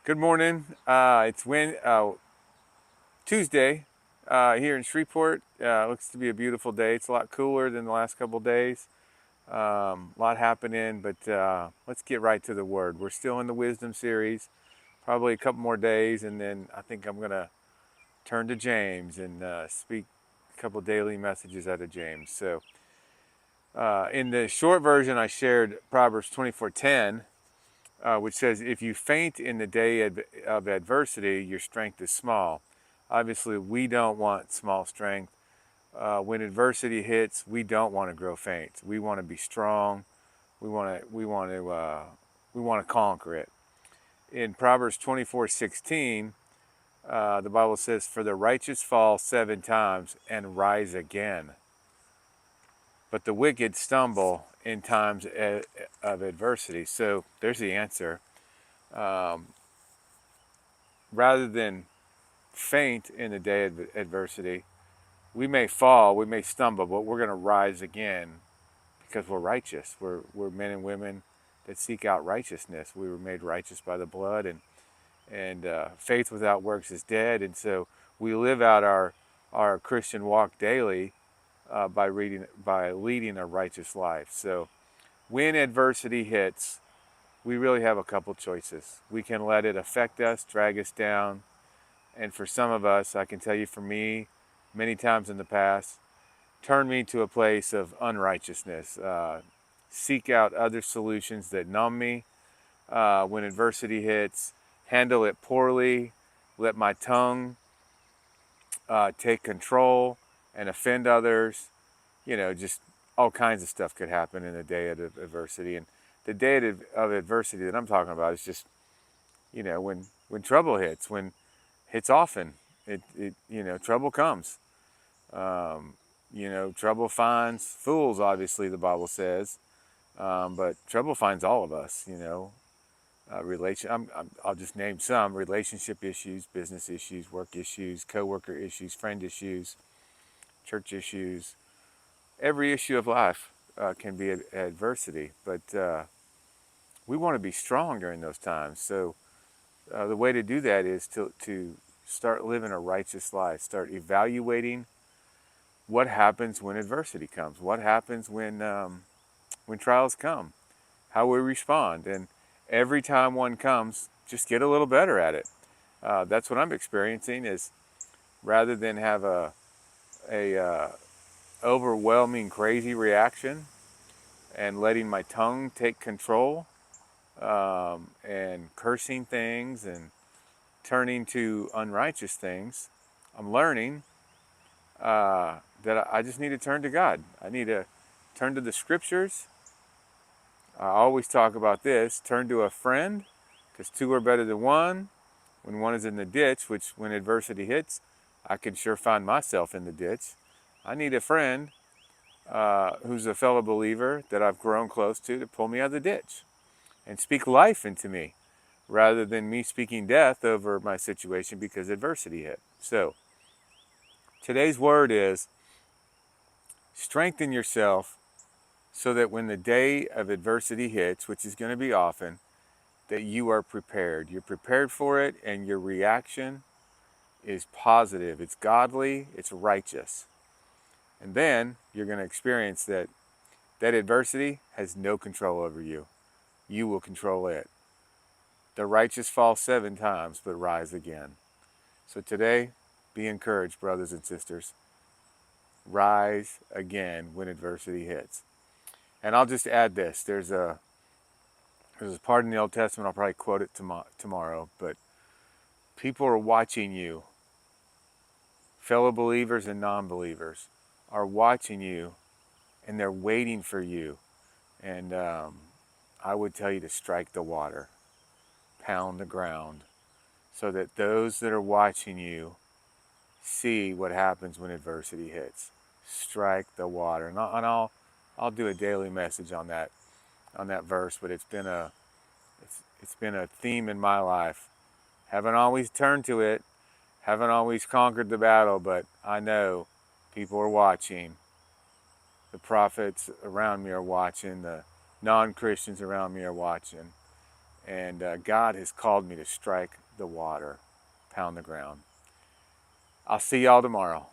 Good morning. It's Tuesday here in Shreveport. Looks to be a beautiful day. It's a lot cooler than the last couple of days. A lot happening, but let's get right to the word. We're still in the wisdom series. Probably a couple more days, and then I think I'm gonna turn to James and speak a couple daily messages out of James. So, in the short version, I shared Proverbs 24:10, which says, "If you faint in the day of adversity, your strength is small." Obviously, we don't want small strength. When adversity hits, we don't want to grow faint. We want to be strong. We want to. We want to. We want to conquer it. In Proverbs 24:16, the Bible says, "For the righteous fall 7 times and rise again, but the wicked stumble in times of adversity." So there's the answer. Um, Rather than faint in the day of adversity, we may fall, we may stumble, but we're going to rise again because we're righteous. We're men and women that seek out righteousness. We were made righteous by the blood, and faith without works is dead. And so we live out our Christian walk daily by leading a righteous life. So when adversity hits, we really have a couple choices. We can let it affect us, drag us down, and for some of us, I can tell you for me, many times in the past, turn me to a place of unrighteousness. Seek out other solutions that numb me when adversity hits, handle it poorly, let my tongue take control and offend others. Just all kinds of stuff could happen in a day of adversity. And the day of adversity that I'm talking about is just, when trouble hits, when hits often, trouble comes. Trouble finds fools, obviously, the Bible says, but trouble finds all of us. I'll just name some: relationship issues, business issues, work issues, coworker issues, friend issues, church issues. Every issue of life can be adversity, but we want to be strong during those times. So the way to do that is to start living a righteous life, start evaluating what happens when adversity comes, what happens when trials come, how we respond, and every time one comes, just get a little better at it. That's what I'm experiencing. Is rather than have a overwhelming, crazy reaction and letting my tongue take control, and cursing things and turning to unrighteous things, I'm learning that I just need to turn to God. I need to turn to the scriptures. I always talk about this: turn to a friend, because two are better than one. When one is in the ditch, which when adversity hits, I can sure find myself in the ditch. I need a friend who's a fellow believer that I've grown close to pull me out of the ditch and speak life into me rather than me speaking death over my situation because adversity hit. So today's word is strengthen yourself so that when the day of adversity hits, which is going to be often, that you are prepared. You're prepared for it, and your reaction is positive, it's godly, it's righteous. And then you're going to experience that adversity has no control over you. You will control it. The righteous fall 7 times, but rise again. So today, be encouraged, brothers and sisters. Rise again when adversity hits. And I'll just add this. There's a part in the Old Testament, I'll probably quote it tomorrow, but people are watching you. Fellow believers and non-believers are watching you, and they're waiting for you. And I would tell you to strike the water, pound the ground, so that those that are watching you see what happens when adversity hits. Strike the water, and I'll do a daily message on that verse. But it's been a theme in my life. Haven't always turned to it, haven't always conquered the battle, but I know people are watching. The prophets around me are watching. The non-Christians around me are watching. And God has called me to strike the water, pound the ground. I'll see y'all tomorrow.